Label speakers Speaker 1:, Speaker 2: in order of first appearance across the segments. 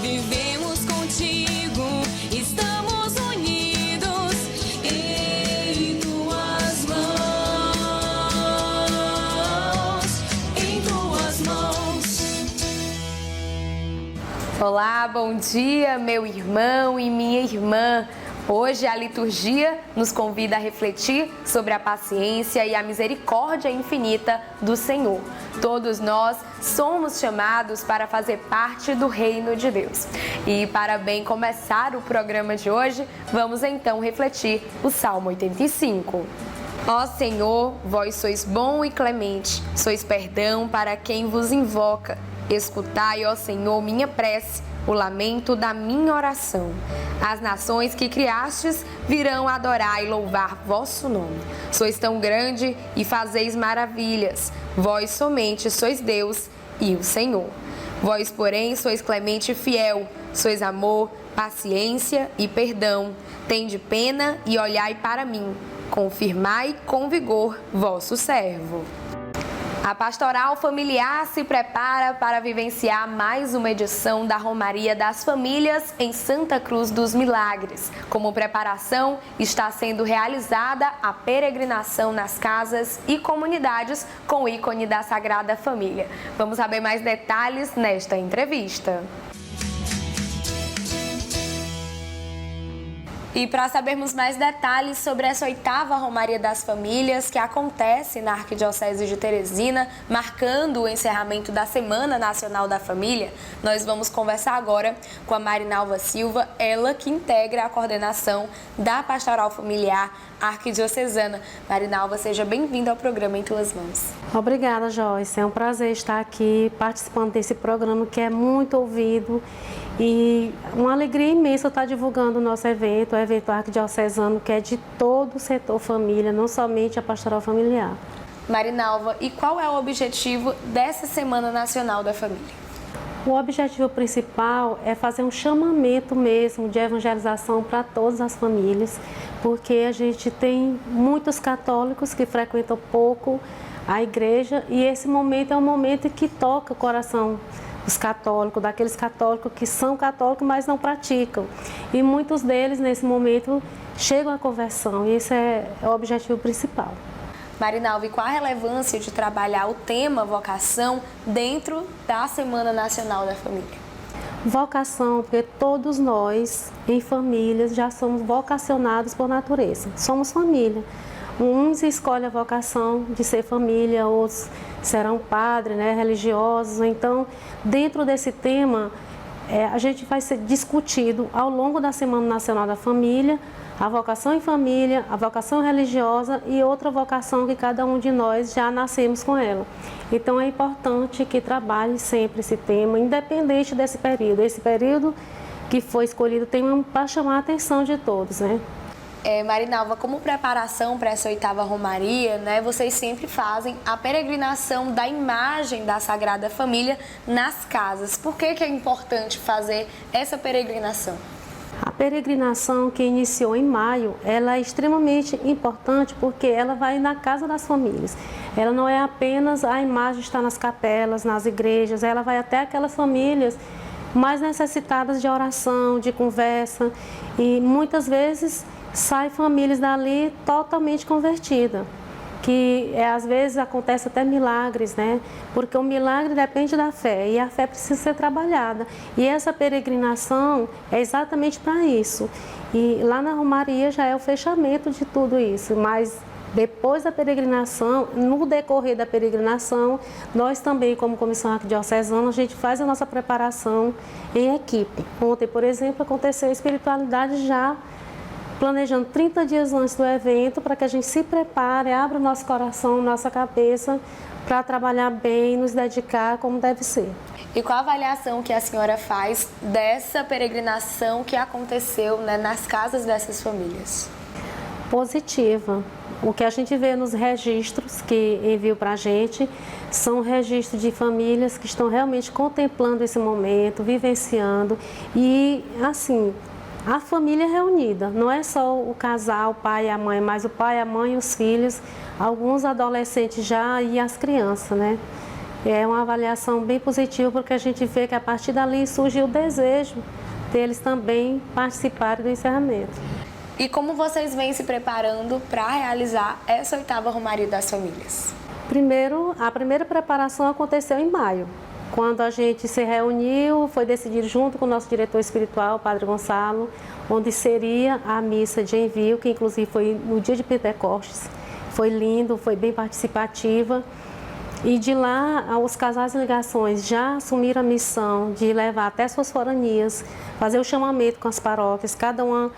Speaker 1: vivemos contigo, estamos unidos em tuas mãos, em tuas mãos.
Speaker 2: Olá, bom dia, meu irmão e minha irmã. Hoje a liturgia nos convida a refletir sobre a paciência e a misericórdia infinita do Senhor. Todos nós somos chamados para fazer parte do reino de Deus. E para bem começar o programa de hoje, vamos então refletir o Salmo 85. Ó Senhor, vós sois bom e clemente, sois perdão para quem vos invoca. Escutai, ó Senhor, minha prece, o lamento da minha oração. As nações que criastes virão adorar e louvar vosso nome. Sois tão grande e fazeis maravilhas. Vós somente sois Deus e o Senhor. Vós, porém, sois clemente e fiel. Sois amor, paciência e perdão. Tende pena e olhai para mim. Confirmai com vigor vosso servo. A Pastoral Familiar se prepara para vivenciar mais uma edição da Romaria das Famílias em Santa Cruz dos Milagres. Como preparação, está sendo realizada a peregrinação nas casas e comunidades com o ícone da Sagrada Família. Vamos saber mais detalhes nesta entrevista. E para sabermos mais detalhes sobre essa 8ª Romaria das Famílias, que acontece na Arquidiocese de Teresina, marcando o encerramento da Semana Nacional da Família, nós vamos conversar agora com a Marinalva Silva, ela que integra a coordenação da Pastoral Familiar Arquidiocesana. Marinalva, seja bem-vinda ao programa Em Tuas Mãos.
Speaker 3: Obrigada, Joyce. É um prazer estar aqui participando desse programa que é muito ouvido e uma alegria imensa estar divulgando o nosso evento, o evento arquidiocesano, que é de todo o setor família, não somente a Pastoral Familiar.
Speaker 2: Marinalva, e qual é o objetivo dessa Semana Nacional da Família?
Speaker 3: O objetivo principal é fazer um chamamento mesmo de evangelização para todas as famílias, porque a gente tem muitos católicos que frequentam pouco a igreja e esse momento é um momento que toca o coração dos católicos, daqueles católicos que são católicos, mas não praticam. E muitos deles, nesse momento, chegam à conversão e esse é o objetivo principal.
Speaker 2: Marinalva, e qual a relevância de trabalhar o tema vocação dentro da Semana Nacional da Família?
Speaker 3: Vocação, porque todos nós, em famílias, já somos vocacionados por natureza. Somos família. Uns escolhem a vocação de ser família, outros serão padres, religiosos. Então, dentro desse tema, a gente vai ser discutido ao longo da Semana Nacional da Família, a vocação em família, a vocação religiosa e outra vocação que cada um de nós já nascemos com ela. Então é importante que trabalhe sempre esse tema, independente desse período. Esse período que foi escolhido tem para chamar a atenção de todos,
Speaker 2: Marinalva, como preparação para essa 8ª Romaria, vocês sempre fazem a peregrinação da imagem da Sagrada Família nas casas. Por que é importante fazer essa peregrinação?
Speaker 3: A peregrinação que iniciou em maio, ela é extremamente importante porque ela vai na casa das famílias. Ela não é apenas a imagem estar nas capelas, nas igrejas, ela vai até aquelas famílias mais necessitadas de oração, de conversa e muitas vezes saem famílias dali totalmente convertidas. Que às vezes acontece até milagres, porque o milagre depende da fé e a fé precisa ser trabalhada. E essa peregrinação é exatamente para isso. E lá na Romaria já é o fechamento de tudo isso, mas depois da peregrinação, no decorrer da peregrinação, nós também, como Comissão Arquidiocesana, a gente faz a nossa preparação em equipe. Ontem, por exemplo, aconteceu a espiritualidade já planejando 30 dias antes do evento para que a gente se prepare, abra o nosso coração, nossa cabeça para trabalhar bem e nos dedicar como deve ser.
Speaker 2: E qual a avaliação que a senhora faz dessa peregrinação que aconteceu nas casas dessas famílias?
Speaker 3: Positiva. O que a gente vê nos registros que enviam para a gente são registros de famílias que estão realmente contemplando esse momento, vivenciando e, assim, a família reunida. Não é só o casal, o pai e a mãe, mas o pai, a mãe e os filhos, alguns adolescentes já e as crianças, É uma avaliação bem positiva, porque a gente vê que a partir dali surgiu o desejo deles também participarem do encerramento.
Speaker 2: E como vocês vêm se preparando para realizar essa 8ª Romaria das Famílias?
Speaker 3: Primeiro, a primeira preparação aconteceu em maio, quando a gente se reuniu, foi decidido junto com o nosso diretor espiritual, o Padre Gonçalo, onde seria a missa de envio, que inclusive foi no dia de Pentecostes. Foi lindo, foi bem participativa. E de lá, os casais em ligações já assumiram a missão de levar até suas foranias, fazer o chamamento com as paróquias, cada uma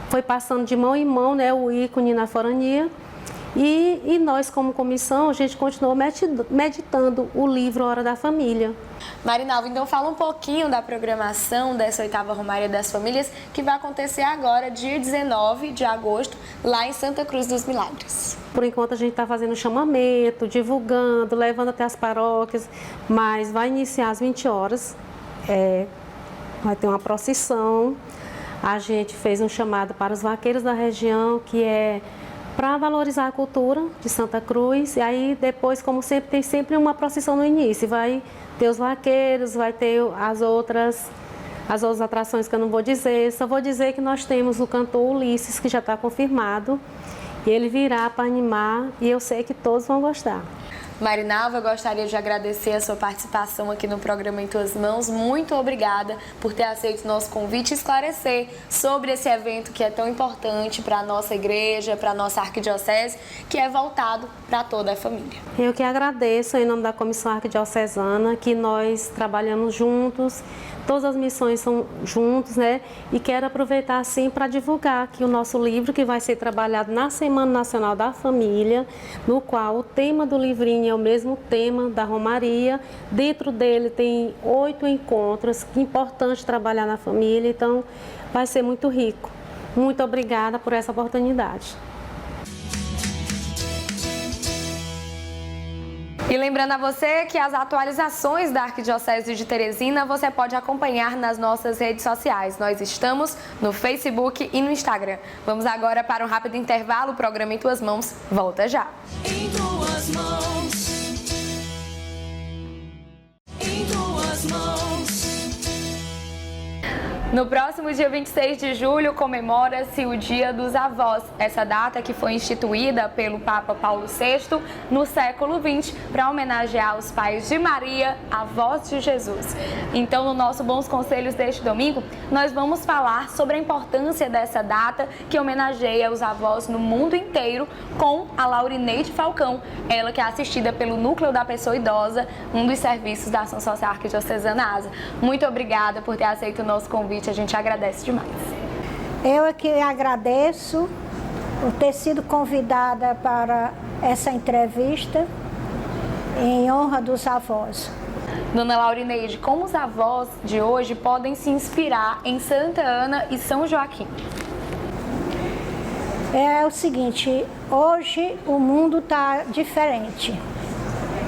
Speaker 3: foi passando de mão em mão, né, o ícone na forania. E nós, como comissão, a gente continuou meditando o livro Hora da Família.
Speaker 2: Marinalva, então fala um pouquinho da programação dessa 8ª Romaria das Famílias, que vai acontecer agora, dia 19 de agosto, lá em Santa Cruz dos Milagres.
Speaker 3: Por enquanto a gente está fazendo chamamento, divulgando, levando até as paróquias, mas vai iniciar às 20 horas, vai ter uma procissão. A gente fez um chamado para os vaqueiros da região, que é para valorizar a cultura de Santa Cruz. E aí depois, como sempre, tem sempre uma procissão no início. Vai ter os vaqueiros, vai ter as outras atrações que eu não vou dizer. Só vou dizer que nós temos o cantor Ulisses, que já está confirmado. E ele virá para animar e eu sei que todos vão gostar.
Speaker 2: Marinalva, eu gostaria de agradecer a sua participação aqui no programa Em Tuas Mãos. Muito obrigada por ter aceito o nosso convite e esclarecer sobre esse evento que é tão importante para a nossa igreja, para a nossa arquidiocese, que é voltado para toda a família.
Speaker 3: Eu que agradeço em nome da Comissão Arquidiocesana, que nós trabalhamos juntos, todas as missões são juntos, né? E quero aproveitar assim para divulgar aqui o nosso livro, que vai ser trabalhado na Semana Nacional da Família, no qual o tema do livrinho é o mesmo tema da Romaria. Dentro dele tem 8 encontros, que é importante trabalhar na família, então vai ser muito rico. Muito obrigada por essa oportunidade.
Speaker 2: E lembrando a você que as atualizações da Arquidiocese de Teresina você pode acompanhar nas nossas redes sociais. Nós estamos no Facebook e no Instagram. Vamos agora para um rápido intervalo. O programa Em Tuas Mãos volta já.
Speaker 1: Em tuas mãos. Em tuas mãos.
Speaker 2: No próximo dia 26 de julho comemora-se o Dia dos Avós, essa data que foi instituída pelo Papa Paulo VI no século XX para homenagear os pais de Maria, avós de Jesus. Então, no nosso Bons Conselhos deste domingo, nós vamos falar sobre a importância dessa data que homenageia os avós no mundo inteiro com a Laurineide Falcão, ela que é assistida pelo Núcleo da Pessoa Idosa, um dos serviços da Ação Social Arquidiocesana ASA. Muito obrigada por ter aceito o nosso convite. A gente agradece demais.
Speaker 4: Eu é que agradeço por ter sido convidada para essa entrevista em honra dos avós.
Speaker 2: Dona Laurineide, como os avós de hoje podem se inspirar em Santa Ana e São Joaquim?
Speaker 4: É o seguinte, hoje o mundo está diferente.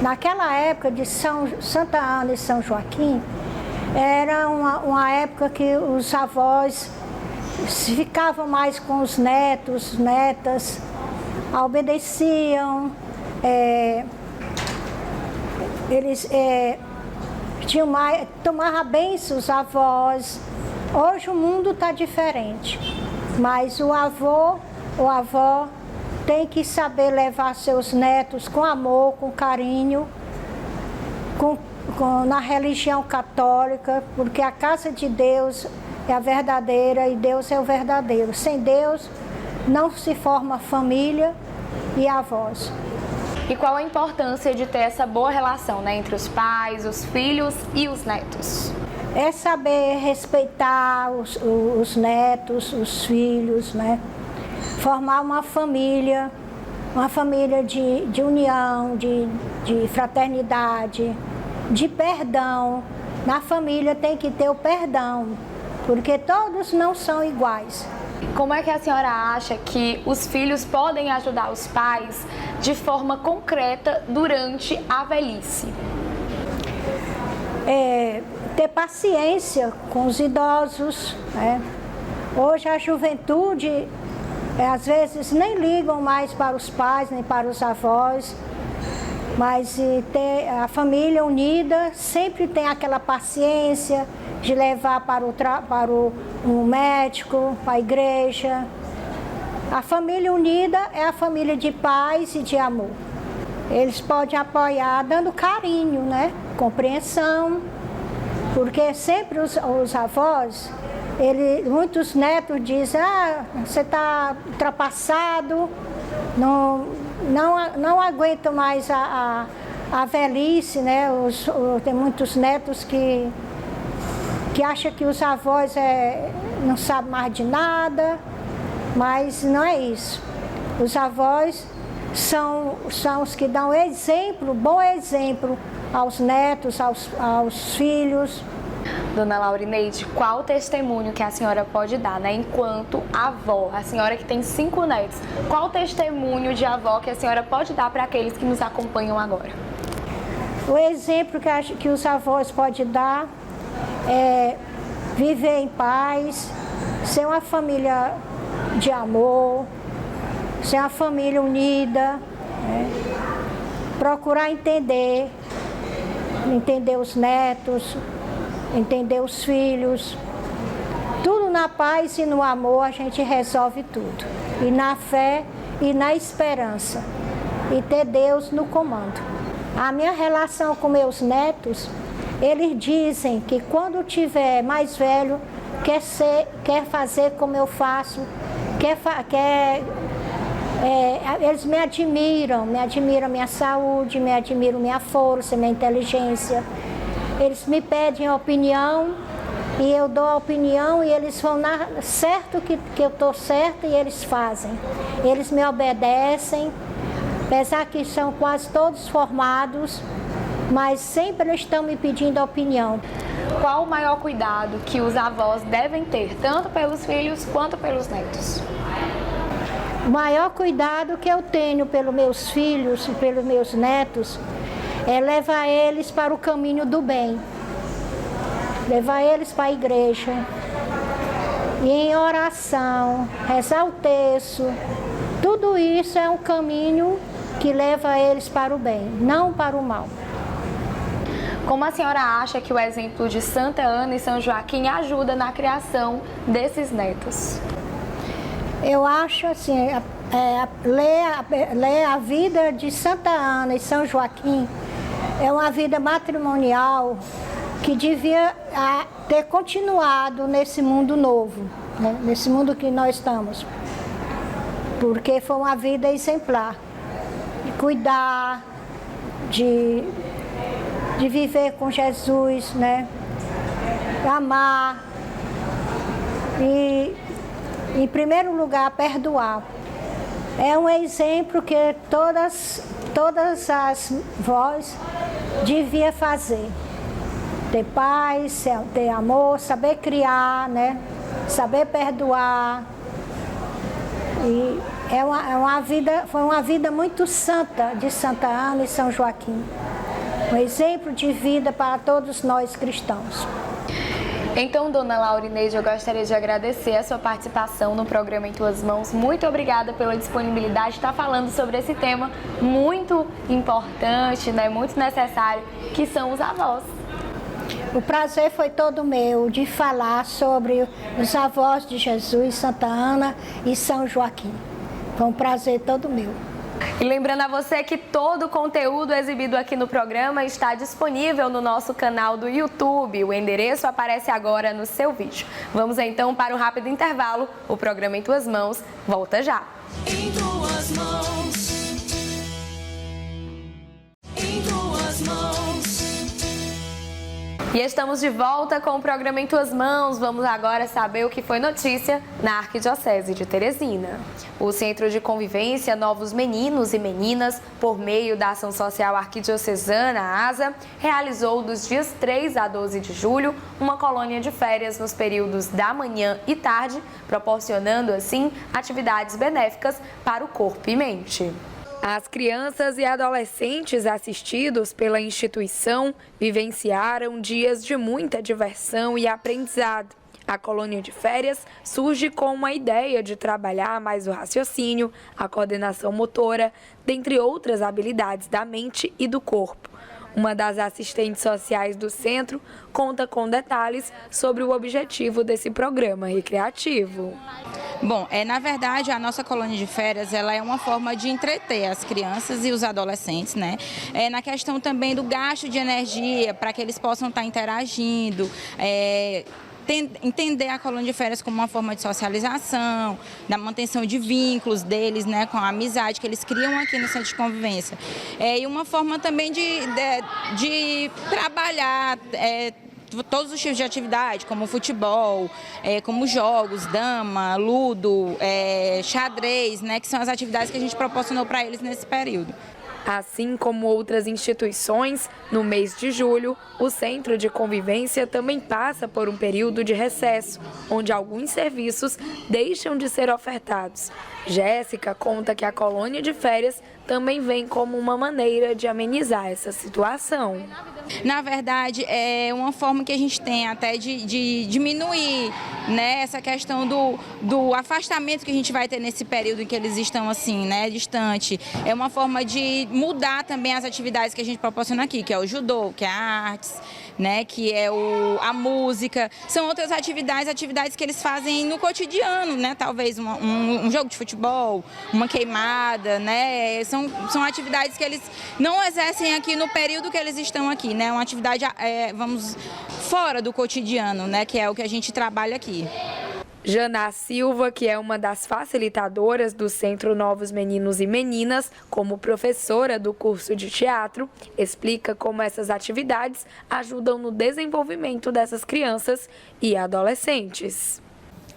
Speaker 4: Naquela época de Santa Ana e São Joaquim, era uma época que os avós ficavam mais com os netos, netas, obedeciam, eles tomavam bem os avós. Hoje o mundo está diferente, mas o avô ou a avó tem que saber levar seus netos com amor, com carinho, na religião católica, porque a casa de Deus é a verdadeira e Deus é o verdadeiro. Sem Deus não se forma família e avós.
Speaker 2: E qual a importância de ter essa boa relação, né, entre os pais, os filhos e os netos?
Speaker 4: É saber respeitar os netos, os filhos, né? Formar uma família de união, de fraternidade, de perdão. Na família tem que ter o perdão, porque todos não são iguais.
Speaker 2: Como é que a senhora acha que os filhos podem ajudar os pais de forma concreta durante a velhice?
Speaker 4: Ter paciência com os idosos, né? Hoje a juventude, às vezes, nem ligam mais para os pais, nem para os avós. Mas ter a família unida sempre tem aquela paciência de levar para o médico, para a igreja. A família unida é a família de paz e de amor. Eles podem apoiar dando carinho, né? Compreensão, porque sempre os avós, muitos netos dizem, você está ultrapassado, não aguento mais a velhice, né? Tem muitos netos que acham que os avós não sabem mais de nada, mas não é isso. Os avós são os que dão exemplo, bom exemplo aos netos, aos filhos.
Speaker 2: Dona Laurineide, qual testemunho que a senhora pode dar, né, enquanto avó, a senhora que tem 5 netos, qual testemunho de avó que a senhora pode dar para aqueles que nos acompanham agora?
Speaker 4: O exemplo que os avós podem dar é viver em paz, ser uma família de amor, ser uma família unida, né? Procurar entender os netos, entender os filhos. Tudo na paz e no amor a gente resolve tudo. E na fé e na esperança. E ter Deus no comando. A minha relação com meus netos, eles dizem que quando tiver mais velho, quer fazer como eu faço, eles me admiram minha saúde, me admiram minha força, minha inteligência. Eles me pedem a opinião e eu dou a opinião e eles vão certo que eu estou certa e eles fazem. Eles me obedecem, apesar que são quase todos formados, mas sempre eles estão me pedindo a opinião.
Speaker 2: Qual o maior cuidado que os avós devem ter, tanto pelos filhos quanto pelos netos?
Speaker 4: O maior cuidado que eu tenho pelos meus filhos e pelos meus netos é levar eles para o caminho do bem, levar eles para a igreja, e em oração, rezar o terço. Tudo isso é um caminho que leva eles para o bem, não para o mal.
Speaker 2: Como a senhora acha que o exemplo de Santa Ana e São Joaquim ajuda na criação desses netos?
Speaker 4: Eu acho assim, ler a vida de Santa Ana e São Joaquim é uma vida matrimonial que devia ter continuado nesse mundo novo, né? Nesse mundo que nós estamos. Porque foi uma vida exemplar, de cuidar, de viver com Jesus, né? Amar e, em primeiro lugar, perdoar. É um exemplo que todas as vós deviam fazer. Ter paz, ter amor, saber criar, né? Saber perdoar. E foi uma vida muito santa de Santa Ana e São Joaquim. Um exemplo de vida para todos nós cristãos.
Speaker 2: Então, Dona Laurineide, eu gostaria de agradecer a sua participação no programa Em Tuas Mãos. Muito obrigada pela disponibilidade de estar falando sobre esse tema muito importante, né, muito necessário, que são os avós.
Speaker 4: O prazer foi todo meu de falar sobre os avós de Jesus, Santa Ana e São Joaquim. Foi um prazer todo meu.
Speaker 2: E lembrando a você que todo o conteúdo exibido aqui no programa está disponível no nosso canal do YouTube. O endereço aparece agora no seu vídeo. Vamos então para um rápido intervalo. O programa Em Tuas Mãos volta já.
Speaker 1: Em tuas mãos. Em tuas mãos.
Speaker 2: E estamos de volta com o programa Em Tuas Mãos. Vamos agora saber o que foi notícia na Arquidiocese de Teresina. O Centro de Convivência Novos Meninos e Meninas, por meio da Ação Social Arquidiocesana, ASA, realizou dos dias 3 a 12 de julho uma colônia de férias nos períodos da manhã e tarde, proporcionando assim atividades benéficas para o corpo e mente. As crianças e adolescentes assistidos pela instituição vivenciaram dias de muita diversão e aprendizado. A colônia de férias surge com uma ideia de trabalhar mais o raciocínio, a coordenação motora, dentre outras habilidades da mente e do corpo. Uma das assistentes sociais do centro conta com detalhes sobre o objetivo desse programa recreativo.
Speaker 5: Bom, na verdade, a nossa colônia de férias ela é uma forma de entreter as crianças e os adolescentes, né? Na questão também do gasto de energia, para que eles possam estar interagindo, entender a colônia de férias como uma forma de socialização, da manutenção de vínculos deles, né, com a amizade que eles criam aqui no centro de convivência. E uma forma também de trabalhar todos os tipos de atividade, como futebol, como jogos, dama, ludo, xadrez, né, que são as atividades que a gente proporcionou para eles nesse período.
Speaker 2: Assim como outras instituições, no mês de julho, o Centro de Convivência também passa por um período de recesso, onde alguns serviços deixam de ser ofertados. Jéssica conta que a colônia de férias também vem como uma maneira de amenizar essa situação.
Speaker 5: Na verdade, é uma forma que a gente tem até de diminuir, né, essa questão do afastamento que a gente vai ter nesse período em que eles estão assim, né, distante. É uma forma de mudar também as atividades que a gente proporciona aqui, que é o judô, que é a artes, né, que é a música. São outras atividades que eles fazem no cotidiano, né, talvez um jogo de futebol, uma queimada, né, são atividades que eles não exercem aqui no período que eles estão aqui, né, uma atividade, fora do cotidiano, né, que é o que a gente trabalha aqui.
Speaker 2: Jana Silva, que é uma das facilitadoras do Centro Novos Meninos e Meninas, como professora do curso de teatro, explica como essas atividades ajudam no desenvolvimento dessas crianças e adolescentes.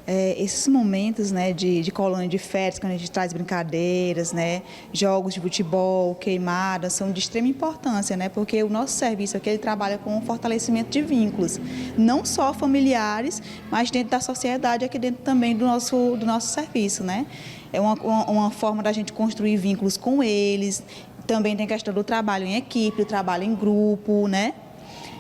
Speaker 6: Esses momentos, né, de colônia de férias, quando a gente traz brincadeiras, né, jogos de futebol, queimadas, são de extrema importância, né, porque o nosso serviço aqui ele trabalha com o fortalecimento de vínculos, não só familiares, mas dentro da sociedade, aqui dentro também do nosso serviço, né. É uma forma da gente construir vínculos com eles, também tem a questão do trabalho em equipe, do trabalho em grupo, né.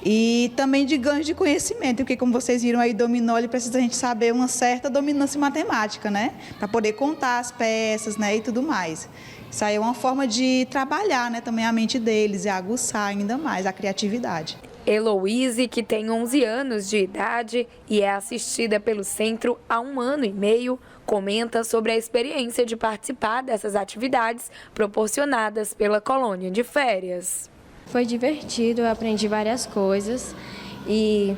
Speaker 6: E também de ganho de conhecimento, porque como vocês viram aí, dominó, ele precisa a gente saber uma certa dominância matemática, né? Para poder contar as peças, né? E tudo mais. Isso aí é uma forma de trabalhar, né? Também a mente deles e aguçar ainda mais a criatividade.
Speaker 2: Heloíse, que tem 11 anos de idade e é assistida pelo centro há 1 ano e meio, comenta sobre a experiência de participar dessas atividades proporcionadas pela colônia de férias.
Speaker 7: Foi divertido, eu aprendi várias coisas e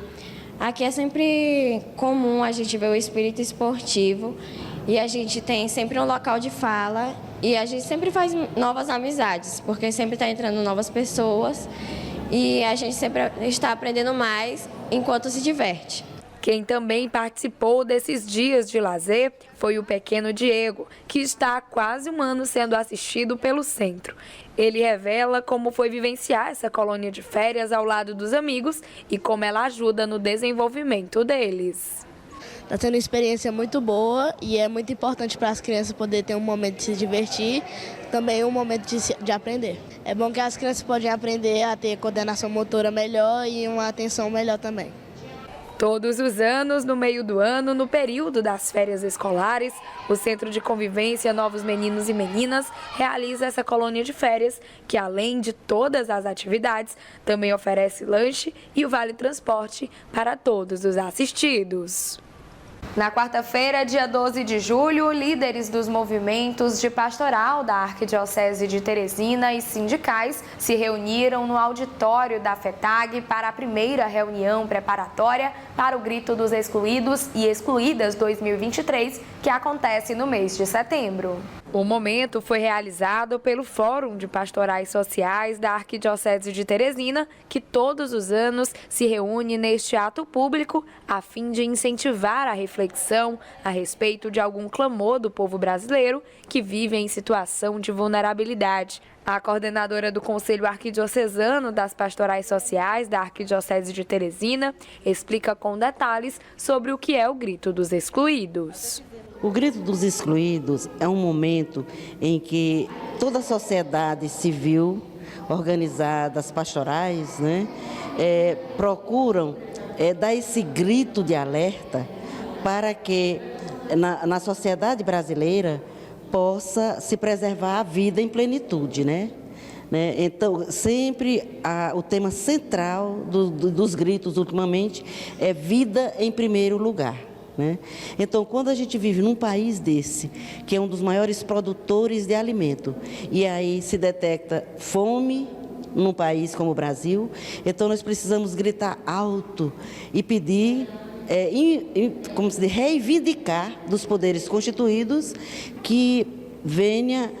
Speaker 7: aqui é sempre comum a gente ver o espírito esportivo e a gente tem sempre um local de fala e a gente sempre faz novas amizades, porque sempre está entrando novas pessoas e a gente sempre está aprendendo mais enquanto se diverte.
Speaker 2: Quem também participou desses dias de lazer foi o pequeno Diego, que está há quase 1 ano sendo assistido pelo centro. Ele revela como foi vivenciar essa colônia de férias ao lado dos amigos e como ela ajuda no desenvolvimento deles.
Speaker 8: Está sendo uma experiência muito boa e é muito importante para as crianças poderem ter um momento de se divertir, também um momento de aprender. É bom que as crianças podem aprender a ter coordenação motora melhor e uma atenção melhor também.
Speaker 2: Todos os anos, no meio do ano, no período das férias escolares, o Centro de Convivência Novos Meninos e Meninas realiza essa colônia de férias, que além de todas as atividades, também oferece lanche e o vale transporte para todos os assistidos. Na quarta-feira, dia 12 de julho, líderes dos movimentos de pastoral da Arquidiocese de Teresina e sindicais se reuniram no auditório da FETAG para a primeira reunião preparatória para o Grito dos Excluídos e Excluídas 2023, que acontece no mês de setembro. O momento foi realizado pelo Fórum de Pastorais Sociais da Arquidiocese de Teresina, que todos os anos se reúne neste ato público a fim de incentivar a reflexão a respeito de algum clamor do povo brasileiro que vive em situação de vulnerabilidade. A coordenadora do Conselho Arquidiocesano das Pastorais Sociais da Arquidiocese de Teresina explica com detalhes sobre o que é o Grito dos Excluídos.
Speaker 9: O Grito dos Excluídos é um momento em que toda a sociedade civil, organizada, as pastorais, né, procuram dar esse grito de alerta para que na sociedade brasileira possa se preservar a vida em plenitude, né? Então, sempre o tema central dos gritos ultimamente é vida em primeiro lugar. Né? Então, quando a gente vive num país desse, que é um dos maiores produtores de alimento, e aí se detecta fome num país como o Brasil, então nós precisamos gritar alto e pedir, como se diz, reivindicar dos poderes constituídos que venha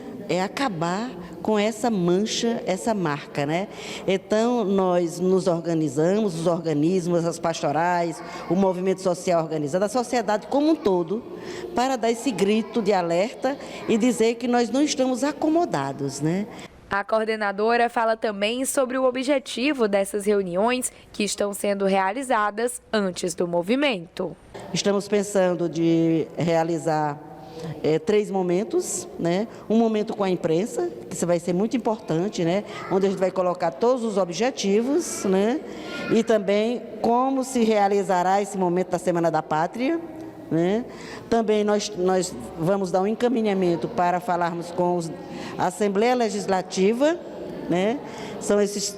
Speaker 9: acabar com essa mancha, essa marca, né? Então, nós nos organizamos, os organismos, as pastorais, o movimento social organizado, a sociedade como um todo, para dar esse grito de alerta e dizer que nós não estamos acomodados, né?
Speaker 2: A coordenadora fala também sobre o objetivo dessas reuniões que estão sendo realizadas antes do movimento.
Speaker 9: Estamos pensando de realizar 3 momentos, né? Um momento com a imprensa, que isso vai ser muito importante, né? Onde a gente vai colocar todos os objetivos, né? E também como se realizará esse momento da Semana da Pátria, né? Também nós vamos dar um encaminhamento para falarmos com a Assembleia Legislativa, né? São esses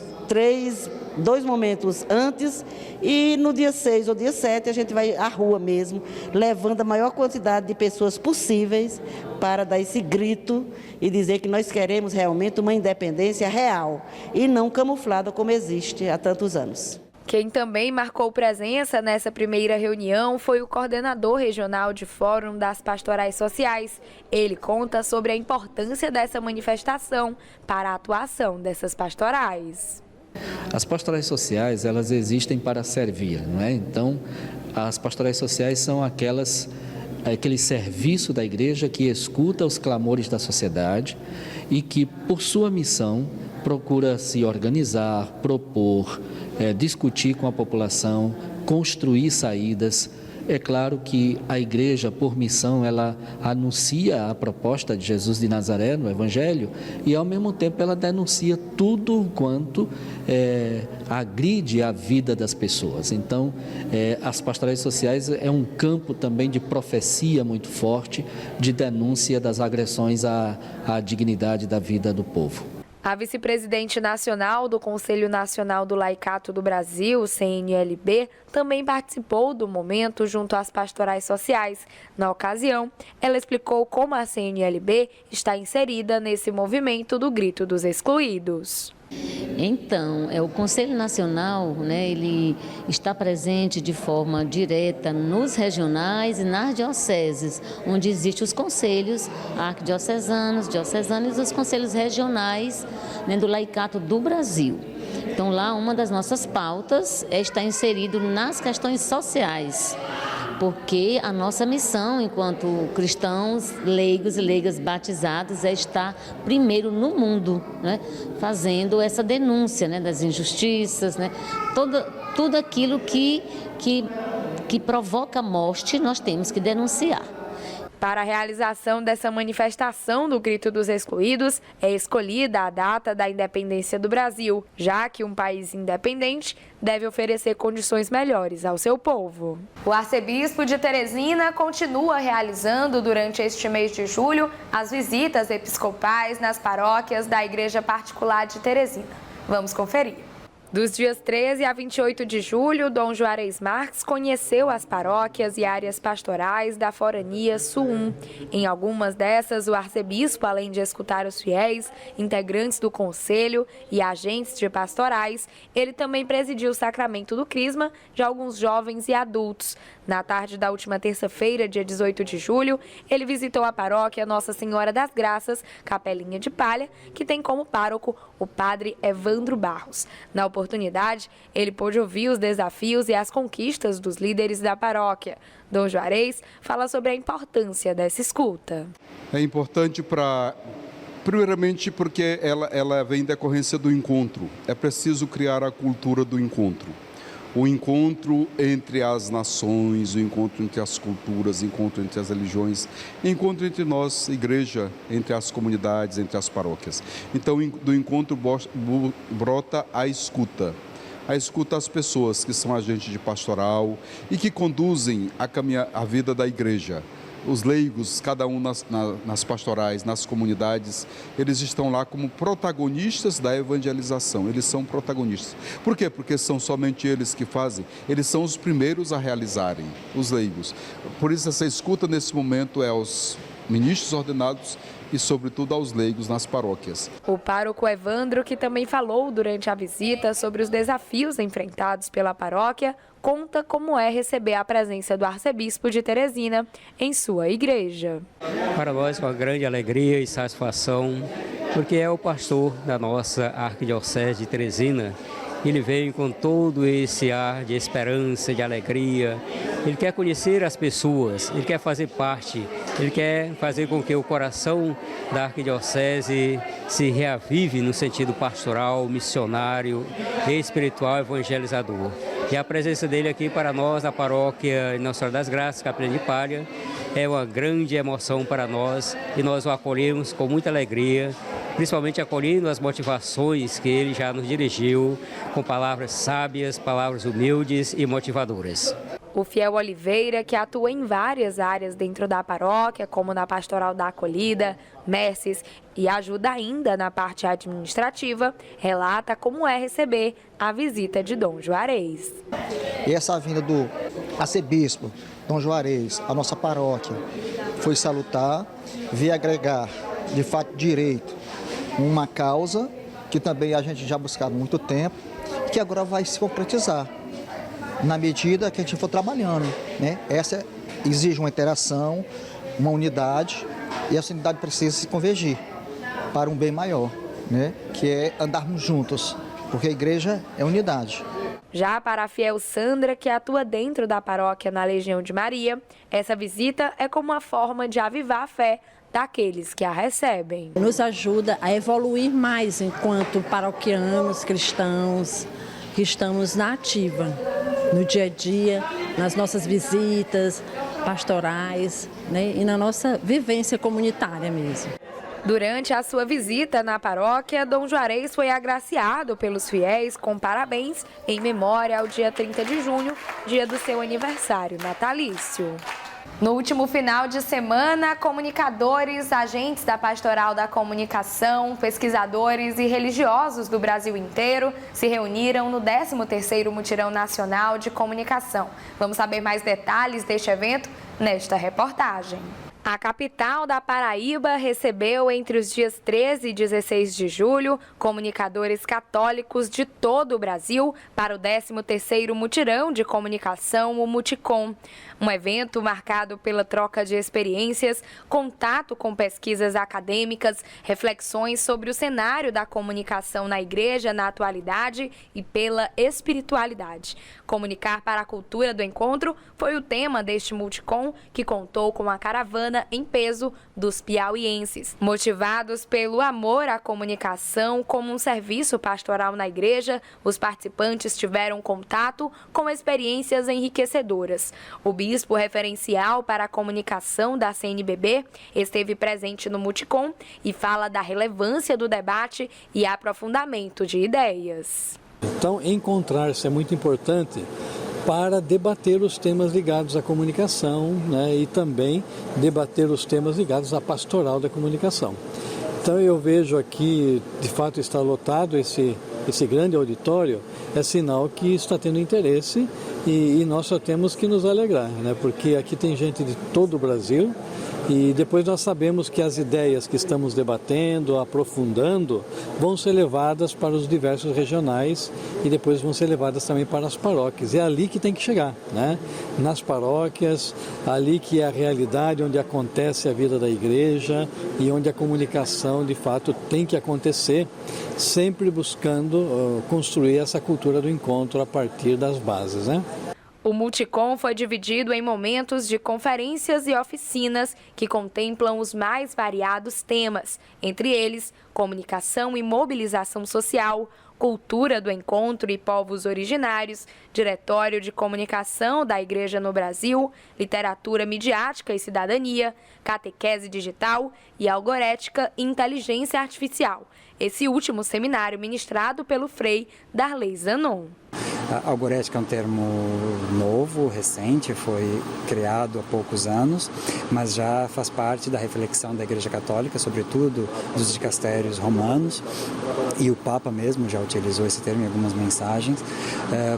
Speaker 9: 2 momentos antes, e no dia 6 ou dia 7 a gente vai à rua mesmo, levando a maior quantidade de pessoas possíveis para dar esse grito e dizer que nós queremos realmente uma independência real e não camuflada como existe há tantos anos.
Speaker 2: Quem também marcou presença nessa primeira reunião foi o coordenador regional de Fórum das Pastorais Sociais. Ele conta sobre a importância dessa manifestação para a atuação dessas pastorais.
Speaker 10: As pastorais sociais, elas existem para servir, não é? Então, as pastorais sociais são aquele serviço da igreja que escuta os clamores da sociedade e que, por sua missão, procura se organizar, propor, discutir com a população, construir saídas. É claro que a igreja, por missão, ela anuncia a proposta de Jesus de Nazaré no Evangelho e, ao mesmo tempo, ela denuncia tudo quanto agride a vida das pessoas. Então, as pastorais sociais é um campo também de profecia muito forte, de denúncia das agressões à dignidade da vida do povo.
Speaker 2: A vice-presidente nacional do Conselho Nacional do Laicato do Brasil, CNLB, também participou do momento junto às pastorais sociais. Na ocasião, ela explicou como a CNLB está inserida nesse movimento do Grito dos Excluídos.
Speaker 11: Então, o Conselho Nacional, ele está presente de forma direta nos regionais e nas dioceses, onde existem os conselhos arquidiocesanos, diocesanos e os conselhos regionais, do laicato do Brasil. Então, lá uma das nossas pautas está inserido nas questões sociais, porque a nossa missão enquanto cristãos, leigos e leigas batizados é estar primeiro no mundo, fazendo essa denúncia das injustiças, tudo aquilo que provoca morte, nós temos que denunciar.
Speaker 2: Para a realização dessa manifestação do Grito dos Excluídos, é escolhida a data da independência do Brasil, já que um país independente deve oferecer condições melhores ao seu povo. O arcebispo de Teresina continua realizando durante este mês de julho as visitas episcopais nas paróquias da Igreja Particular de Teresina. Vamos conferir. Dos dias 13 a 28 de julho, Dom Juarez Marques conheceu as paróquias e áreas pastorais da Forania Sul 1. Em algumas dessas, o arcebispo, além de escutar os fiéis, integrantes do conselho e agentes de pastorais, ele também presidiu o sacramento do crisma de alguns jovens e adultos. Na tarde da última terça-feira, dia 18 de julho, ele visitou a paróquia Nossa Senhora das Graças, Capelinha de Palha, que tem como pároco o padre Evandro Barros. Na oportunidade, ele pôde ouvir os desafios e as conquistas dos líderes da paróquia. Dom Juarez fala sobre a importância dessa escuta.
Speaker 12: É importante primeiramente porque ela vem em decorrência do encontro. É preciso criar a cultura do encontro. O encontro entre as nações, o encontro entre as culturas, o encontro entre as religiões, o encontro entre nós, igreja, entre as comunidades, entre as paróquias. Então, do encontro brota a escuta a escuta às pessoas que são agentes de pastoral e que conduzem a vida da igreja. Os leigos, cada um nas pastorais, nas comunidades, eles estão lá como protagonistas da evangelização, eles são protagonistas. Por quê? Porque são somente eles que fazem, eles são os primeiros a realizarem, os leigos. Por isso essa escuta nesse momento é aos ministros ordenados e, sobretudo, aos leigos nas paróquias.
Speaker 2: O pároco Evandro, que também falou durante a visita sobre os desafios enfrentados pela paróquia, conta como é receber a presença do arcebispo de Teresina em sua igreja.
Speaker 13: Para nós é uma grande alegria e satisfação, porque é o pastor da nossa arquidiocese de Teresina. Ele vem com todo esse ar de esperança, de alegria. Ele quer conhecer as pessoas, ele quer fazer parte, ele quer fazer com que o coração da arquidiocese se reavive no sentido pastoral, missionário, espiritual, evangelizador. E a presença dele aqui para nós, na paróquia Nossa Senhora das Graças, Capela de Palha, é uma grande emoção para nós e nós o acolhemos com muita alegria, principalmente acolhendo as motivações que ele já nos dirigiu, com palavras sábias, palavras humildes e motivadoras.
Speaker 2: O fiel Oliveira, que atua em várias áreas dentro da paróquia, como na pastoral da acolhida, messes e ajuda ainda na parte administrativa, relata como é receber a visita de Dom Juarez.
Speaker 14: E essa vinda do arcebispo Dom Juarez à nossa paróquia foi salutar, veio agregar de fato direito uma causa que também a gente já buscava há muito tempo, que agora vai se concretizar na medida que a gente for trabalhando, né? Essa exige uma interação, uma unidade, e essa unidade precisa se convergir para um bem maior, né? Que é andarmos juntos, porque a igreja é unidade.
Speaker 2: Já para a fiel Sandra, que atua dentro da paróquia na Legião de Maria, essa visita é como uma forma de avivar a fé daqueles que a recebem.
Speaker 15: Nos ajuda a evoluir mais enquanto paroquianos, cristãos, que estamos na ativa, no dia a dia, nas nossas visitas pastorais, né, e na nossa vivência comunitária mesmo.
Speaker 2: Durante a sua visita na paróquia, Dom Juarez foi agraciado pelos fiéis com parabéns em memória ao dia 30 de junho, dia do seu aniversário natalício. No último final de semana, comunicadores, agentes da Pastoral da Comunicação, pesquisadores e religiosos do Brasil inteiro se reuniram no 13º Mutirão Nacional de Comunicação. Vamos saber mais detalhes deste evento nesta reportagem. A capital da Paraíba recebeu entre os dias 13 e 16 de julho comunicadores católicos de todo o Brasil para o 13º Mutirão de Comunicação, o Muticom. Um evento marcado pela troca de experiências, contato com pesquisas acadêmicas, reflexões sobre o cenário da comunicação na igreja na atualidade e pela espiritualidade. Comunicar para a cultura do encontro foi o tema deste Multicom, que contou com a caravana em peso dos piauienses. Motivados pelo amor à comunicação como um serviço pastoral na igreja, os participantes tiveram contato com experiências enriquecedoras. O bispo referencial para a comunicação da CNBB esteve presente no Multicom e fala da relevância do debate e aprofundamento de ideias.
Speaker 16: Então, encontrar-se é muito importante para debater os temas ligados à comunicação, né, e também debater os temas ligados à pastoral da comunicação. Então eu vejo aqui, de fato está lotado esse grande auditório, é sinal que está tendo interesse e nós só temos que nos alegrar, né, porque aqui tem gente de todo o Brasil. E depois nós sabemos que as ideias que estamos debatendo, aprofundando, vão ser levadas para os diversos regionais e depois vão ser levadas também para as paróquias. É ali que tem que chegar, né? Nas paróquias, ali que é a realidade onde acontece a vida da igreja e onde a comunicação de fato tem que acontecer, sempre buscando construir essa cultura do encontro a partir das bases, né?
Speaker 2: O Multicom foi dividido em momentos de conferências e oficinas que contemplam os mais variados temas, entre eles comunicação e mobilização social, Cultura do Encontro e Povos Originários, Diretório de Comunicação da Igreja no Brasil, Literatura Midiática e Cidadania, Catequese Digital e Algorética e Inteligência Artificial. Esse último seminário ministrado pelo Frei Darley Zanon.
Speaker 17: A algorética é um termo novo, recente, foi criado há poucos anos, mas já faz parte da reflexão da Igreja Católica, sobretudo dos dicastérios romanos, e o Papa mesmo já utilizou esse termo em algumas mensagens,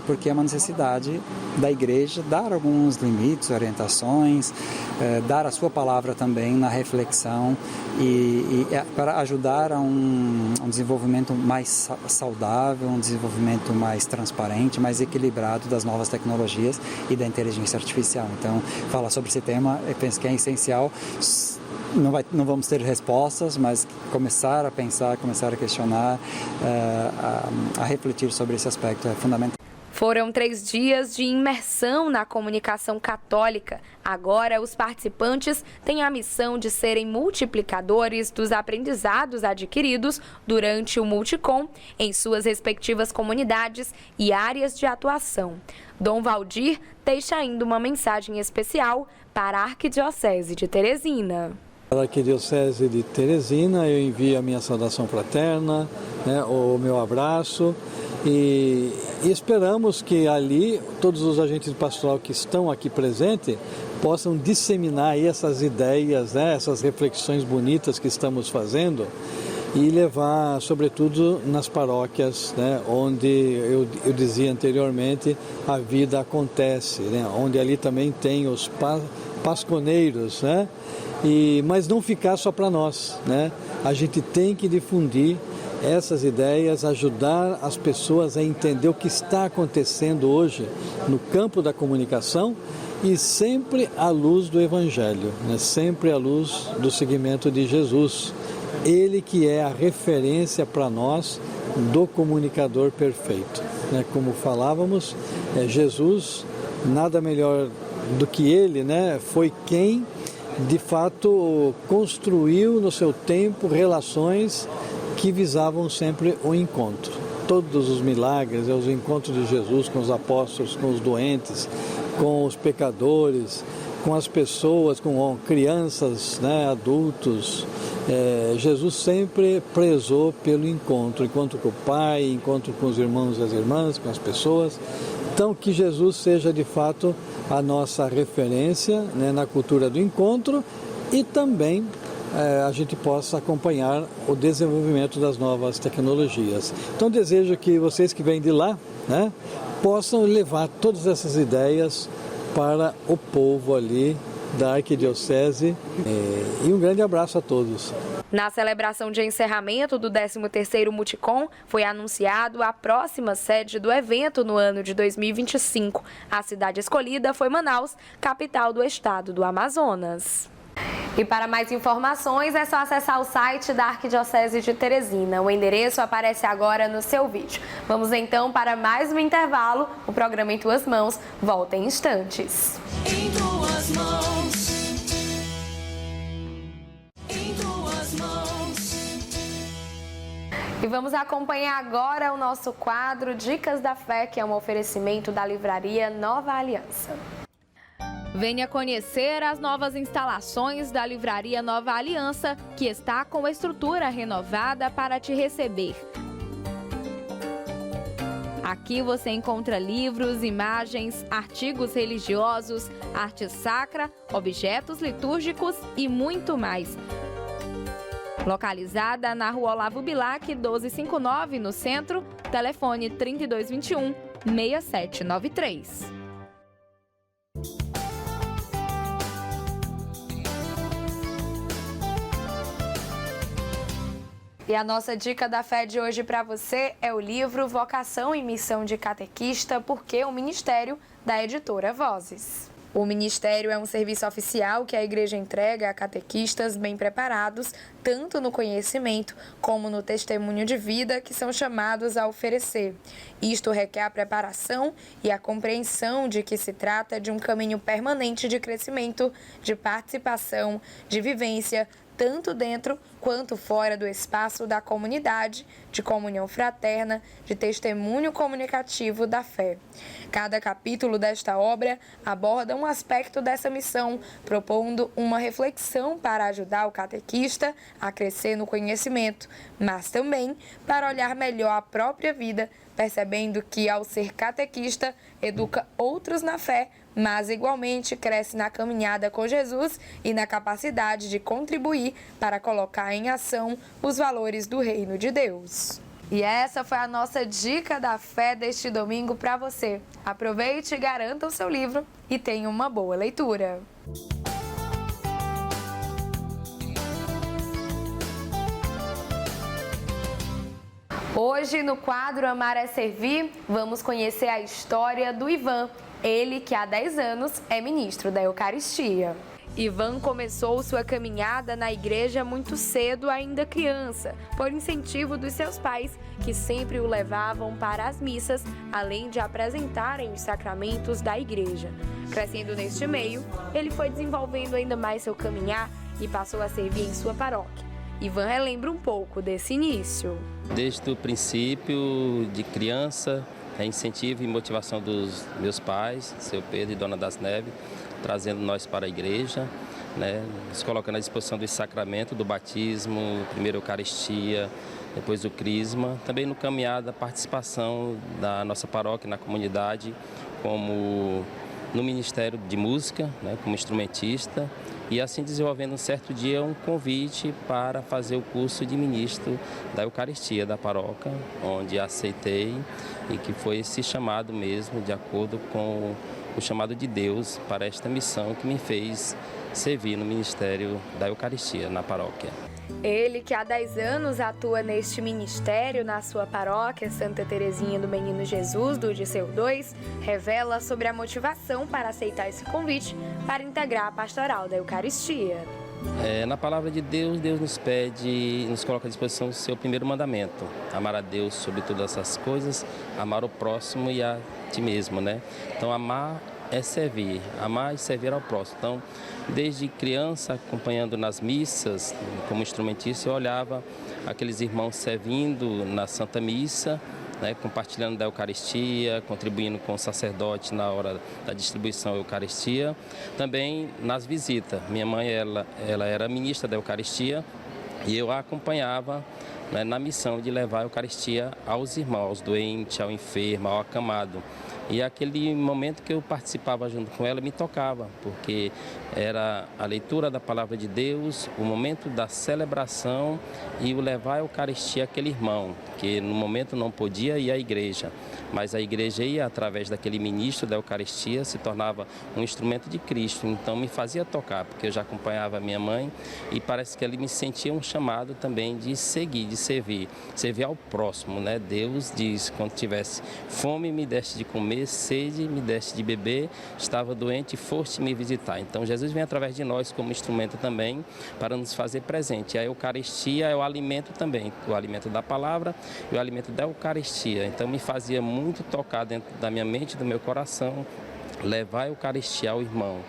Speaker 17: porque é uma necessidade da Igreja dar alguns limites, orientações, dar a sua palavra também na reflexão e para ajudar a um desenvolvimento mais saudável, um desenvolvimento mais transparente, mais equilibrado das novas tecnologias e da inteligência artificial. Então, falar sobre esse tema, eu penso que é essencial. Não vamos ter respostas, mas começar a pensar, começar a questionar, a refletir sobre esse aspecto é fundamental.
Speaker 2: Foram 3 dias de imersão na comunicação católica. Agora, os participantes têm a missão de serem multiplicadores dos aprendizados adquiridos durante o Multicom em suas respectivas comunidades e áreas de atuação. Dom Valdir deixa ainda uma mensagem especial para a Arquidiocese de Teresina.
Speaker 16: Para a Arquidiocese de Teresina, eu envio a minha saudação fraterna, o meu abraço. E esperamos que ali todos os agentes de pastoral que estão aqui presentes possam disseminar aí essas ideias, essas reflexões bonitas que estamos fazendo e levar, sobretudo, nas paróquias, onde eu dizia anteriormente, a vida acontece, onde ali também tem os pasconeiros, mas não ficar só para nós, A gente tem que difundir essas ideias, ajudar as pessoas a entender o que está acontecendo hoje no campo da comunicação e sempre à luz do Evangelho, sempre à luz do seguimento de Jesus. Ele que é a referência para nós do comunicador perfeito. Como falávamos, Jesus, nada melhor do que ele, foi quem de fato construiu no seu tempo relações que visavam sempre o encontro. Todos os milagres, os encontros de Jesus com os apóstolos, com os doentes, com os pecadores, com as pessoas, com crianças, adultos. Jesus sempre prezou pelo encontro com o Pai, encontro com os irmãos e as irmãs, com as pessoas. Então, que Jesus seja de fato a nossa referência na cultura do encontro e também a gente possa acompanhar o desenvolvimento das novas tecnologias. Então, desejo que vocês que vêm de lá, possam levar todas essas ideias para o povo ali da Arquidiocese. E um grande abraço a todos.
Speaker 2: Na celebração de encerramento do 13º Multicom, foi anunciado a próxima sede do evento no ano de 2025. A cidade escolhida foi Manaus, capital do estado do Amazonas. E para mais informações é só acessar o site da Arquidiocese de Teresina. O endereço aparece agora no seu vídeo. Vamos então para mais um intervalo. O programa Em Tuas Mãos volta em instantes.
Speaker 1: Em tuas mãos. Em tuas mãos.
Speaker 2: E vamos acompanhar agora o nosso quadro Dicas da Fé, que é um oferecimento da livraria Nova Aliança. Venha conhecer as novas instalações da Livraria Nova Aliança, que está com estrutura renovada para te receber. Aqui você encontra livros, imagens, artigos religiosos, arte sacra, objetos litúrgicos e muito mais. Localizada na Rua Olavo Bilac, 1259, no centro, telefone 3221-6793. E a nossa dica da fé de hoje para você é o livro Vocação e Missão de Catequista, porque o Ministério, da editora Vozes. O ministério é um serviço oficial que a igreja entrega a catequistas bem preparados, tanto no conhecimento como no testemunho de vida que são chamados a oferecer. Isto requer a preparação e a compreensão de que se trata de um caminho permanente de crescimento, de participação, de vivência, tanto dentro quanto fora do espaço da comunidade, de comunhão fraterna, de testemunho comunicativo da fé. Cada capítulo desta obra aborda um aspecto dessa missão, propondo uma reflexão para ajudar o catequista a crescer no conhecimento, mas também para olhar melhor a própria vida, percebendo que, ao ser catequista, educa outros na fé, mas igualmente cresce na caminhada com Jesus e na capacidade de contribuir para colocar em ação os valores do reino de Deus. E essa foi a nossa dica da fé deste domingo para você. Aproveite e garanta o seu livro e tenha uma boa leitura. Hoje, no quadro Amar é Servir, vamos conhecer a história do Ivan, ele que há 10 anos é ministro da Eucaristia. Ivan começou sua caminhada na igreja muito cedo, ainda criança, por incentivo dos seus pais, que sempre o levavam para as missas, além de apresentarem os sacramentos da igreja. Crescendo neste meio, ele foi desenvolvendo ainda mais seu caminhar e passou a servir em sua paróquia. Ivan relembra um pouco desse início.
Speaker 18: Desde o princípio, de criança, incentivo e motivação dos meus pais, seu Pedro e Dona das Neves, trazendo nós para a igreja, nos colocando à disposição do sacramento, do batismo, primeiro a Eucaristia, depois o Crisma. Também no caminhar da participação da nossa paróquia na comunidade, como no Ministério de Música, como instrumentista, e assim desenvolvendo um certo dia um convite para fazer o curso de ministro da Eucaristia da paróquia, onde aceitei e que foi esse chamado mesmo, de acordo com o chamado de Deus para esta missão que me fez servir no Ministério da Eucaristia na paróquia.
Speaker 2: Ele, que há 10 anos atua neste ministério na sua paróquia Santa Terezinha do Menino Jesus, do Disseu 2, revela sobre a motivação para aceitar esse convite para integrar a pastoral da Eucaristia.
Speaker 18: Na palavra de Deus, Deus nos pede, nos coloca à disposição o seu primeiro mandamento: amar a Deus sobre todas essas coisas, amar o próximo e a ti mesmo, Então, amar é servir, amar e servir ao próximo. Então, desde criança, acompanhando nas missas, como instrumentista, eu olhava aqueles irmãos servindo na Santa Missa, compartilhando da Eucaristia, contribuindo com o sacerdote na hora da distribuição da Eucaristia. Também nas visitas. Minha mãe, ela era ministra da Eucaristia e eu a acompanhava na missão de levar a Eucaristia aos irmãos, aos doentes, ao enfermo, ao acamado. E aquele momento que eu participava junto com ela me tocava, porque era a leitura da palavra de Deus, o momento da celebração e o levar a Eucaristia àquele irmão, que no momento não podia ir à igreja, mas a igreja ia através daquele ministro da Eucaristia, se tornava um instrumento de Cristo, então me fazia tocar, porque eu já acompanhava a minha mãe e parece que ele me sentia um chamado também de seguir, de servir ao próximo, Deus diz, quando tivesse fome me deste de comer, sede me deste de beber, estava doente e foste me visitar. Então Jesus vem através de nós como instrumento também para nos fazer presente. A Eucaristia é o alimento também, o alimento da palavra e o alimento da Eucaristia. Então me fazia muito tocar dentro da minha mente e do meu coração levar a Eucaristia ao irmão,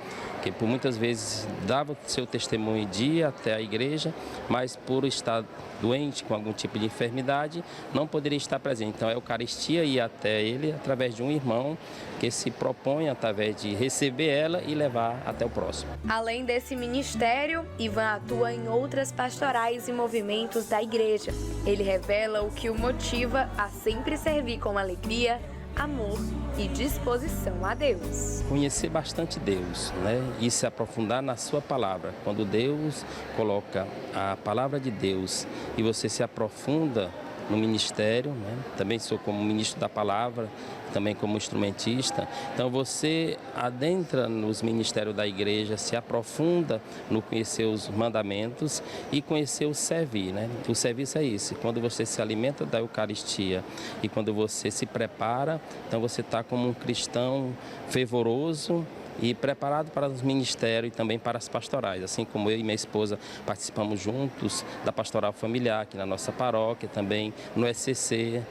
Speaker 18: que por muitas vezes dava seu testemunho de ir até a igreja, mas por estar doente com algum tipo de enfermidade, não poderia estar presente. Então a Eucaristia ia até ele através de um irmão que se propõe através de receber ela e levar até o próximo.
Speaker 2: Além desse ministério, Ivan atua em outras pastorais e movimentos da igreja. Ele revela o que o motiva a sempre servir com alegria, amor e disposição a Deus.
Speaker 18: Conhecer bastante Deus, e se aprofundar na sua palavra. Quando Deus coloca a palavra de Deus e você se aprofunda no ministério, também sou como ministro da palavra, também como instrumentista. Então você adentra nos ministérios da igreja, se aprofunda no conhecer os mandamentos e conhecer o servir, O serviço é isso. Quando você se alimenta da Eucaristia e quando você se prepara, então você está como um cristão fervoroso e preparado para os ministérios e também para as pastorais, assim como eu e minha esposa participamos juntos da pastoral familiar aqui na nossa paróquia, também no SCC,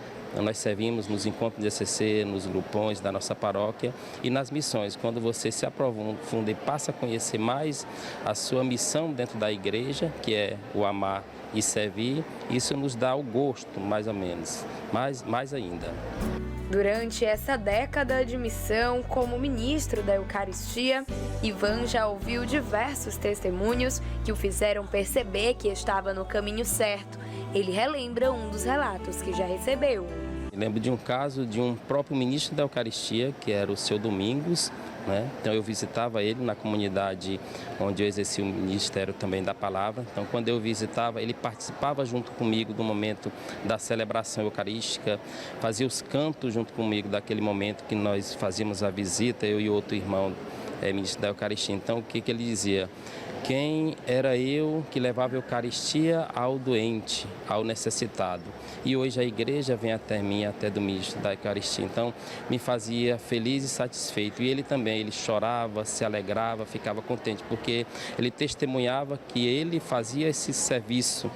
Speaker 18: Nós servimos nos encontros de ECC, nos grupões da nossa paróquia e nas missões. Quando você se aprofunda e passa a conhecer mais a sua missão dentro da igreja, que é o amar e servir, isso nos dá o gosto, mais ou menos, mais ainda.
Speaker 2: Durante essa década de missão como ministro da Eucaristia, Ivan já ouviu diversos testemunhos que o fizeram perceber que estava no caminho certo. Ele relembra um dos relatos que já recebeu.
Speaker 18: Eu lembro de um caso de um próprio ministro da Eucaristia, que era o seu Domingos, né? Então eu visitava ele na comunidade onde eu exerci o ministério também da palavra. Então quando eu visitava, ele participava junto comigo do momento da celebração eucarística, fazia os cantos junto comigo daquele momento que nós fazíamos a visita, eu e outro irmão ministro da Eucaristia. Então o que ele dizia? Quem era eu que levava a Eucaristia ao doente, ao necessitado. E hoje a igreja vem até mim, até do ministro da Eucaristia. Então me fazia feliz e satisfeito. E ele também, ele chorava, se alegrava, ficava contente, porque ele testemunhava que ele fazia esse serviço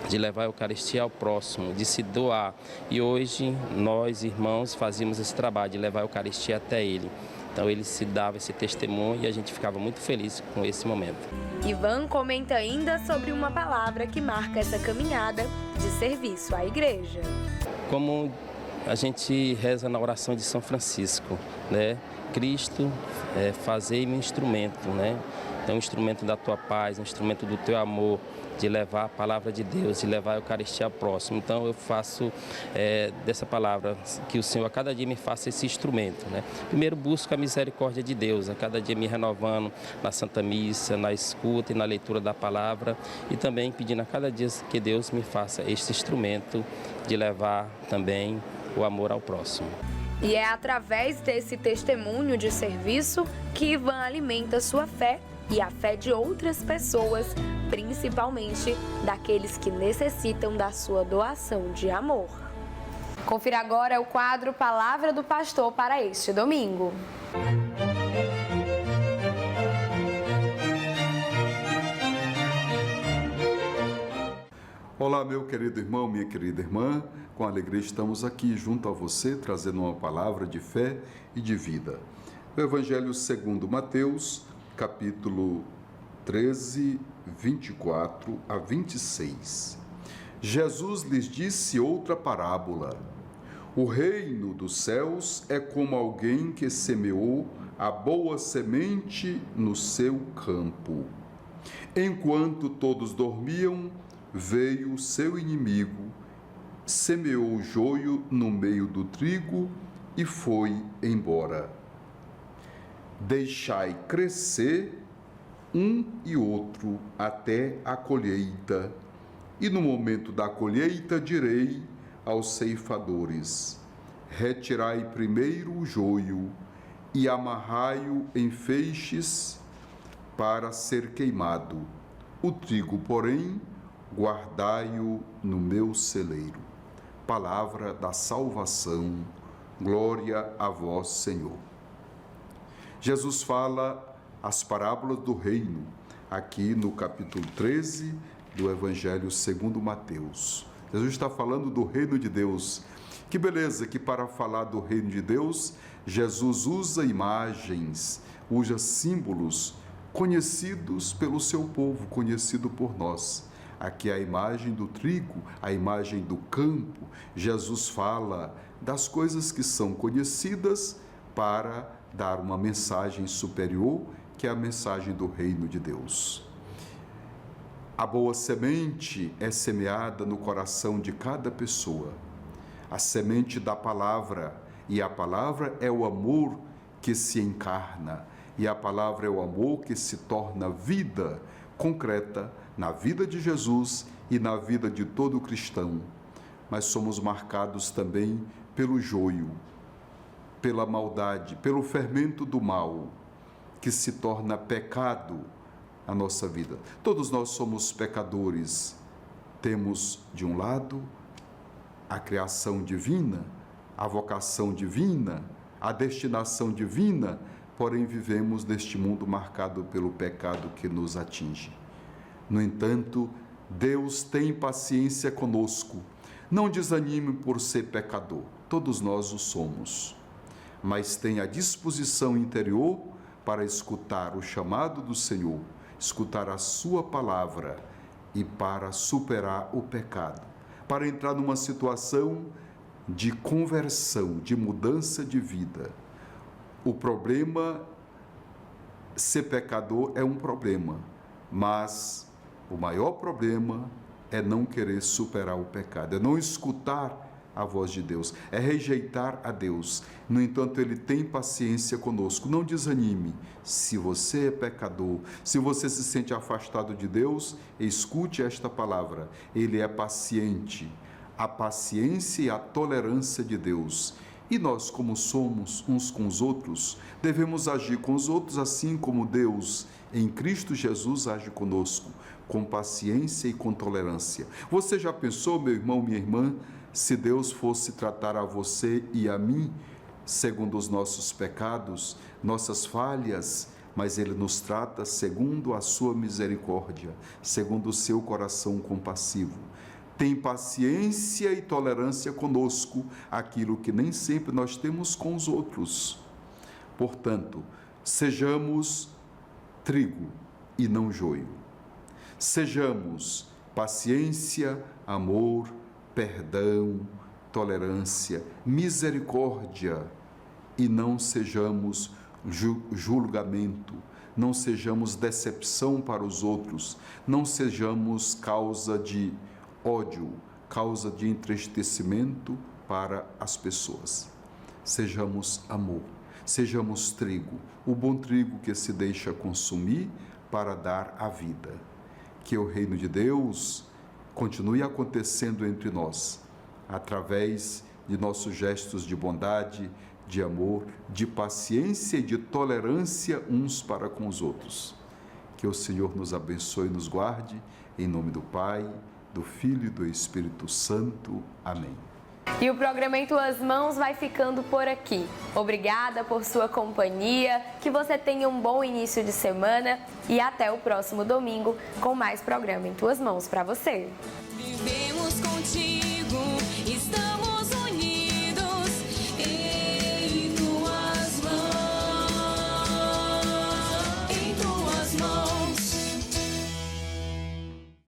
Speaker 18: de levar a Eucaristia ao próximo, de se doar. E hoje nós, irmãos, fazíamos esse trabalho de levar a Eucaristia até ele. Então ele se dava esse testemunho e a gente ficava muito feliz com esse momento.
Speaker 2: Ivan comenta ainda sobre uma palavra que marca essa caminhada de serviço à igreja.
Speaker 18: Como a gente reza na oração de São Francisco, né? Cristo, fazei-me um instrumento, né? Então, um instrumento da tua paz, um instrumento do teu amor, de levar a palavra de Deus, de levar a Eucaristia ao próximo. Então eu faço dessa palavra, que o Senhor a cada dia me faça esse instrumento, né? Primeiro busco a misericórdia de Deus, a cada dia me renovando na Santa Missa, na escuta e na leitura da palavra, e também pedindo a cada dia que Deus me faça este instrumento de levar também o amor ao próximo.
Speaker 2: E é através desse testemunho de serviço que Ivan alimenta sua fé e a fé de outras pessoas, principalmente daqueles que necessitam da sua doação de amor. Confira agora o quadro Palavra do Pastor para este domingo.
Speaker 12: Olá, meu querido irmão, minha querida irmã. Com alegria estamos aqui junto a você, trazendo uma palavra de fé e de vida. O Evangelho segundo Mateus, capítulo 13, 24 a 26. Jesus lhes disse outra parábola. O reino dos céus é como alguém que semeou a boa semente no seu campo. Enquanto todos dormiam, veio o seu inimigo, semeou o joio no meio do trigo e foi embora. Deixai crescer um e outro até a colheita, e no momento da colheita direi aos ceifadores: retirai primeiro o joio e amarrai-o em feixes para ser queimado. O trigo, porém, guardai-o no meu celeiro. Palavra da salvação. Glória a vós, Senhor. Jesus fala as parábolas do reino, aqui no capítulo 13 do Evangelho segundo Mateus. Jesus está falando do reino de Deus. Que beleza que para falar do reino de Deus, Jesus usa imagens, usa símbolos conhecidos pelo seu povo, conhecido por nós. Aqui a imagem do trigo, a imagem do campo. Jesus fala das coisas que são conhecidas para dar uma mensagem superior, que é a mensagem do reino de Deus. A boa semente é semeada no coração de cada pessoa. A semente da palavra, e a palavra é o amor que se encarna, e a palavra é o amor que se torna vida concreta na vida de Jesus e na vida de todo cristão. Mas somos marcados também pelo joio, pela maldade, pelo fermento do mal, que se torna pecado na nossa vida. Todos nós somos pecadores. Temos, de um lado, a criação divina, a vocação divina, a destinação divina, porém vivemos neste mundo marcado pelo pecado que nos atinge. No entanto, Deus tem paciência conosco. Não desanime por ser pecador, todos nós o somos, mas tenha disposição interior para escutar o chamado do Senhor, escutar a sua palavra e para superar o pecado, para entrar numa situação de conversão, de mudança de vida. O problema, ser pecador é um problema, mas o maior problema é não querer superar o pecado, é não escutar a voz de Deus, é rejeitar a Deus. No entanto, Ele tem paciência conosco. Não desanime. Se você é pecador, se você se sente afastado de Deus, escute esta palavra. Ele é paciente. A paciência e a tolerância de Deus. E nós, como somos uns com os outros, devemos agir com os outros assim como Deus, em Cristo Jesus, age conosco, com paciência e com tolerância. Você já pensou, meu irmão, minha irmã, se Deus fosse tratar a você e a mim segundo os nossos pecados, nossas falhas, mas Ele nos trata segundo a sua misericórdia, segundo o seu coração compassivo. Tem paciência e tolerância conosco, aquilo que nem sempre nós temos com os outros. Portanto, sejamos trigo e não joio. Sejamos paciência, amor, perdão, tolerância, misericórdia e não sejamos julgamento, não sejamos decepção para os outros, não sejamos causa de ódio, causa de entristecimento para as pessoas. Sejamos amor, sejamos trigo, o bom trigo que se deixa consumir para dar a vida. Que o reino de Deus continue acontecendo entre nós, através de nossos gestos de bondade, de amor, de paciência e de tolerância uns para com os outros. Que o Senhor nos abençoe e nos guarde, em nome do Pai, do Filho e do Espírito Santo. Amém.
Speaker 2: E o programa Em Tuas Mãos vai ficando por aqui. Obrigada por sua companhia, que você tenha um bom início de semana e até o próximo domingo com mais programa Em Tuas Mãos para você.